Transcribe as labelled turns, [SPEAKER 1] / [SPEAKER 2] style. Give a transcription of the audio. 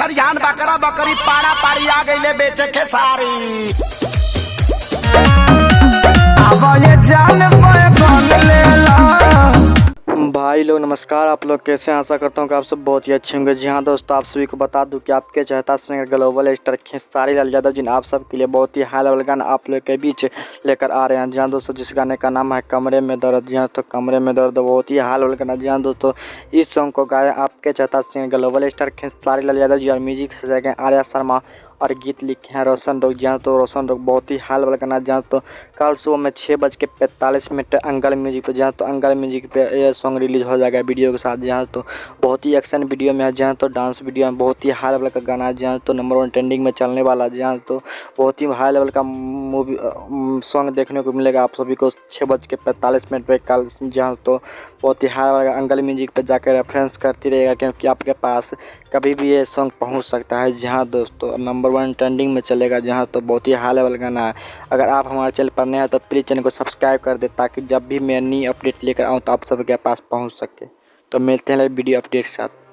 [SPEAKER 1] खरियान बकरा बकरी पाड़ा पाड़ी आ गईले बेचे के सारी। अब ये जान पे कौन ले ला।
[SPEAKER 2] भाई लोग नमस्कार, आप लोग कैसे हैं? आशा करता हूँ कि आप सब बहुत ही अच्छे होंगे। जी हाँ दोस्तों, आप सभी को बता दूं कि आपके चाहता singer global star Khesari Lal Yadav ji आप सब के लिए बहुत ही हाई लेवल गाना आप लोग के बीच लेकर आ रहे हैं। जी हाँ दोस्तों, जिस गाने का नाम है कमरे में दर्द। जी हाँ, तो कमरे में दर्द बहुत ही हाई लेवल गाना। जी हाँ दोस्तों, इस सॉन्ग को गाया आपके चाहता singer global star Khesari Lal Yadav ji और म्यूजिक से जगह आर्या शर्मा और गीत लिखे हैं रोशन रोग। जहाँ तो रोशन रोग बहुत ही हाल वाला गाना। जहाँ तो कल सुबह में 6:45 अंगल म्यूजिक पे, जहाँ तो अंगल म्यूजिक पे ये सॉन्ग रिलीज हो जाएगा वीडियो के साथ। जहाँ तो बहुत ही एक्शन वीडियो में है, जहाँ तो डांस वीडियो में बहुत ही हाई लेवल का गाना है। जहाँ तो नंबर 1 ट्रेंडिंग में चलने वाला है। जहाँ तो बहुत ही हाई लेवल का मूवी सॉन्ग देखने को मिलेगा आप सभी को 6:45 पे कल। जहाँ तो बहुत ही हाई लेवल अंगल म्यूजिक पे जाकर रेफरेंस करती रहेगा, क्योंकि आपके पास कभी भी ये सॉन्ग पहुंच सकता है। जहां दोस्तों नंबर 1 ट्रेंडिंग में चलेगा। जहां तो बहुत ही हाई लेवल गाना है। अगर आप हमारे चैनल पर नए हैं तो प्लीज़ चैनल को सब्सक्राइब कर दे, ताकि जब भी मैं नई अपडेट लेकर आऊँ तो आप सबके पास पहुंच सके। तो मिलते हैं वीडियो अपडेट के साथ।